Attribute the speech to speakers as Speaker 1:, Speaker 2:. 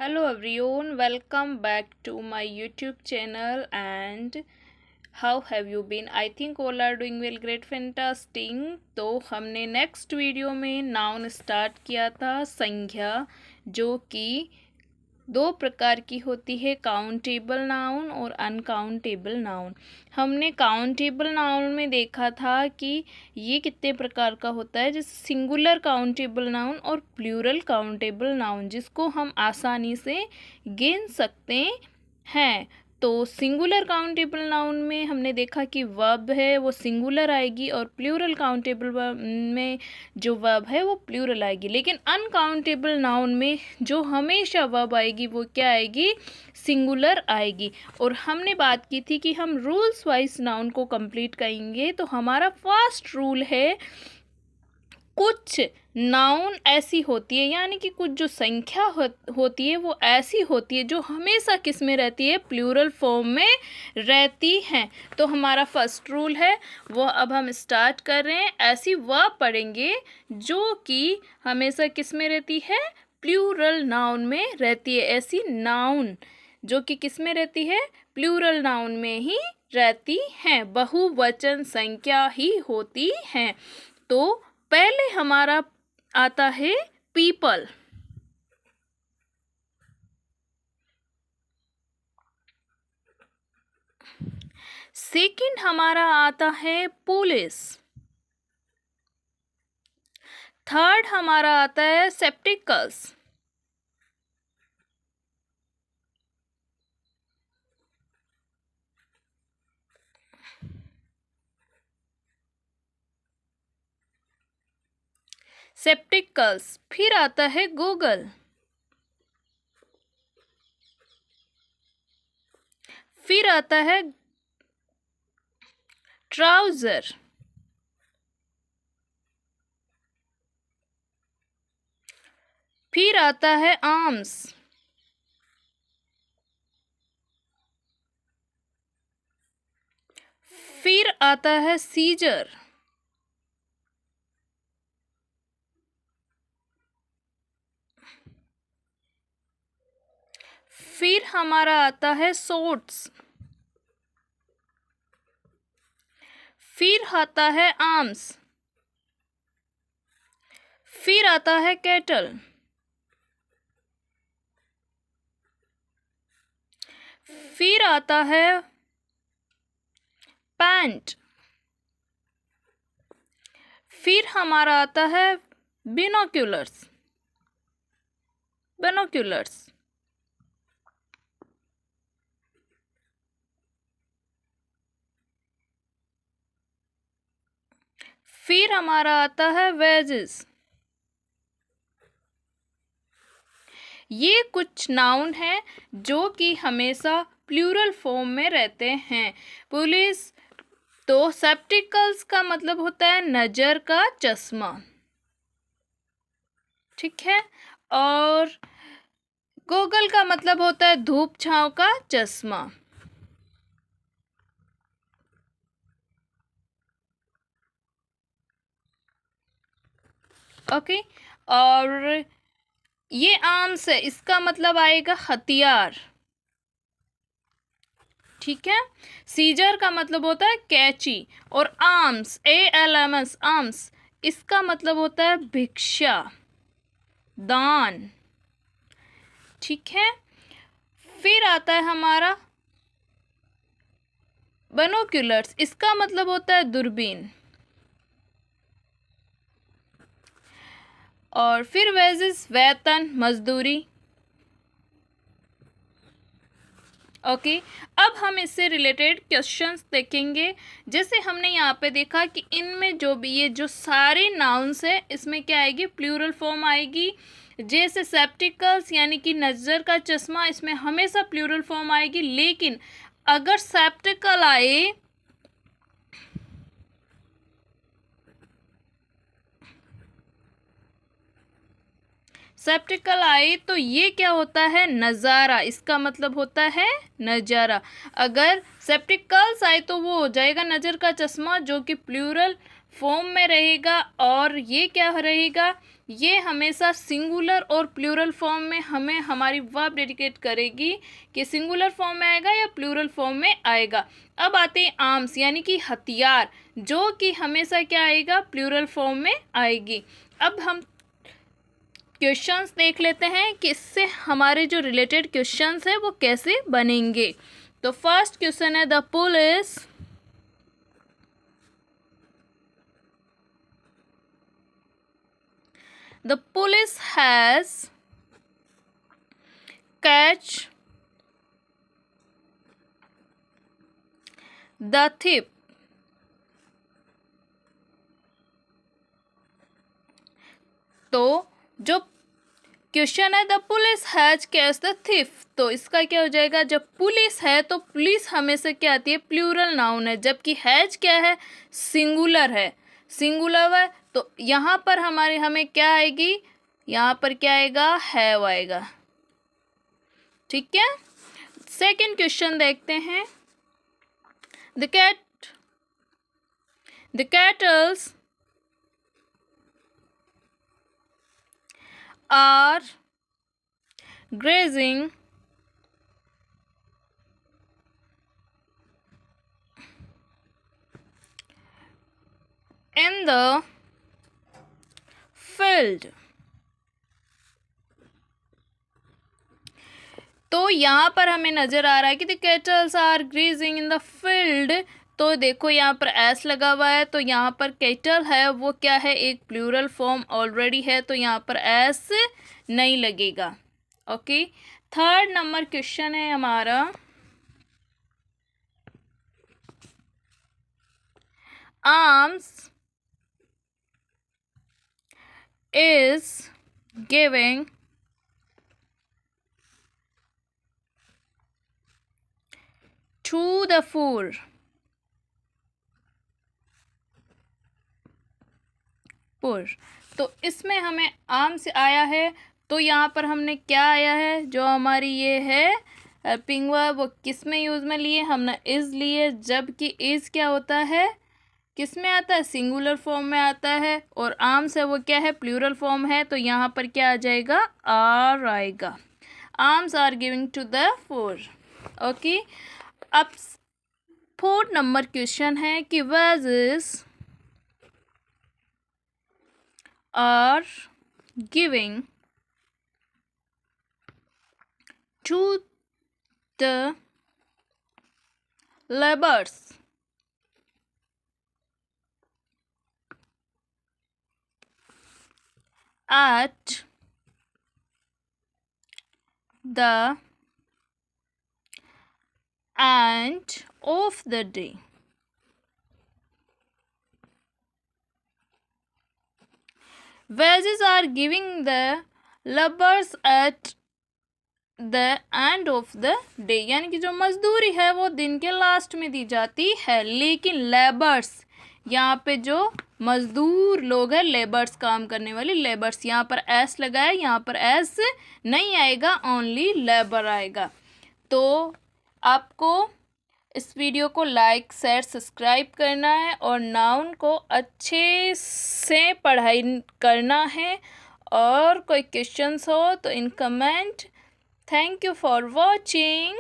Speaker 1: Hello everyone, welcome back to my YouTube channel and how have you been? I think all are doing well, great, fantastic। तो हमने next video में noun start किया था संज्ञा, जो कि दो प्रकार की होती है, काउंटेबल नाउन और अनकाउंटेबल नाउन। हमने काउंटेबल नाउन में देखा था कि ये कितने प्रकार का होता है, जैसे सिंगुलर काउंटेबल नाउन और प्लूरल काउंटेबल नाउन, जिसको हम आसानी से गिन सकते हैं। तो सिंगुलर काउंटेबल नाउन में हमने देखा कि वर्ब है वो सिंगुलर आएगी और प्लूरल काउंटेबल में जो वर्ब है वो प्लूरल आएगी। लेकिन अनकाउंटेबल नाउन में जो हमेशा वर्ब आएगी वो क्या आएगी? सिंगुलर आएगी। और हमने बात की थी कि हम रूल्स वाइज नाउन को कंप्लीट करेंगे। तो हमारा फर्स्ट रूल है, कुछ नाउन ऐसी होती है, यानी कि कुछ जो संख्या होती है वो ऐसी होती है जो हमेशा किस में रहती है? प्लूरल फॉर्म में रहती हैं। तो हमारा फर्स्ट रूल है वो अब हम स्टार्ट कर रहे हैं। ऐसी वर्ब पढ़ेंगे जो कि हमेशा किस में रहती है? प्लूरल नाउन में रहती है। ऐसी नाउन जो कि किस में रहती है? प्लूरल नाउन में ही रहती हैं, बहुवचन संख्या ही होती हैं। तो पहले हमारा आता है पीपल। सेकंड हमारा आता है पुलिस। थर्ड हमारा आता है सेप्टिकल्स। सेप्टिकल्स। फिर आता है गूगल। फिर आता है ट्राउजर। फिर आता है आर्म्स। फिर आता है सीजर। फिर हमारा आता है सोर्ट्स। फिर आता है आर्म्स। फिर आता है कैटल। फिर आता है पैंट। फिर हमारा आता है बिनोक्यूलर्स। बिनोक्यूलर्स। फिर हमारा आता है वेजेस। ये कुछ नाउन हैं जो कि हमेशा प्लूरल फॉर्म में रहते हैं। पुलिस। तो सेप्टिकल्स का मतलब होता है नज़र का चश्मा, ठीक है। और गॉगल का मतलब होता है धूप छांव का चश्मा। ओके। और ये आर्म्स है, इसका मतलब आएगा हथियार, ठीक है। सीजर का मतलब होता है कैची। और आर्म्स, ALMS, आर्म्स, इसका मतलब होता है भिक्षा, दान, ठीक है। फिर आता है हमारा बाइनोक्यूलर्स, इसका मतलब होता है दूरबीन। और फिर वेजेस, वेतन, मजदूरी। ओके। अब हम इससे रिलेटेड क्वेश्चंस देखेंगे। जैसे हमने यहाँ पे देखा कि इनमें जो भी ये जो सारे नाउन्स है इसमें क्या आएगी? प्लूरल फॉर्म आएगी। जैसे सेप्टिकल्स यानी कि नज़र का चश्मा, इसमें हमेशा प्लूरल फॉर्म आएगी। लेकिन अगर सेप्टिकल आए तो ये क्या होता है? नज़ारा, इसका मतलब होता है नज़ारा। अगर सेप्टिकल्स आए तो वो हो जाएगा नज़र का चश्मा, जो कि प्लूरल फॉर्म में रहेगा। और ये क्या रहेगा? ये हमेशा सिंगुलर और प्लूरल फॉर्म में हमें हमारी वर्ब डेडिकेट करेगी कि सिंगुलर फॉर्म में आएगा या प्लूरल फॉर्म में आएगा। अब आते हैं आर्म्स यानी कि हथियार, जो कि हमेशा क्या आएगा, प्लूरल फॉर्म में आएगी। अब हम क्वेश्चंस देख लेते हैं कि इससे हमारे जो रिलेटेड क्वेश्चंस है वो कैसे बनेंगे। तो फर्स्ट क्वेश्चन है the police has catch the thief। तो जो क्वेश्चन है the police has catch the thief, तो इसका क्या हो जाएगा, जब पुलिस है तो पुलिस हमेशा क्या आती है, प्लूरल नाउन है, जबकि हैज क्या है, सिंगुलर है, सिंगुलर है। तो यहाँ पर हमें क्या आएगी, यहाँ पर क्या आएगा, हैव आएगा। ठीक है, सेकंड क्वेश्चन देखते हैं। The kettles are grazing in the field। तो यहाँ पर हमें नज़र आ रहा है कि the cattles are grazing in the field. तो देखो यहाँ पर एस लगा हुआ है, तो यहाँ पर कैटल है वो क्या है, एक प्लूरल फॉर्म ऑलरेडी है, तो यहाँ पर एस नहीं लगेगा। ओके, थर्ड नंबर क्वेश्चन है हमारा, arms is giving to the poor। तो इसमें हमें आम से आया है, तो यहाँ पर हमने क्या आया है, जो हमारी ये है हेल्पिंग वर्ब, वो किस में यूज़ में लिए, हमने इज़ लिए, जबकि इज़ क्या होता है, किस में आता है, सिंगुलर फॉर्म में आता है, और आर्म्स है वो क्या है, प्लूरल फॉर्म है, तो यहाँ पर क्या आ जाएगा, आर आएगा। Arms are giving to the poor. Okay, अब फोर्थ नंबर क्वेश्चन है कि wages are giving to the laborers at the end of the day। Wages are giving the laborers at the end of the day, यानी कि जो मजदूरी है वो दिन के लास्ट में दी जाती है, लेकिन लेबर्स यहाँ पे जो मजदूर लोग हैं, लेबर्स काम करने वाली लेबर्स, यहाँ पर एस लगा है, यहाँ पर एस नहीं आएगा, ओनली लेबर आएगा। तो आपको इस वीडियो को लाइक शेयर सब्सक्राइब करना है और नाउन को अच्छे से पढ़ाई करना है, और कोई क्वेश्चंस हो तो in comment. Thank you for watching.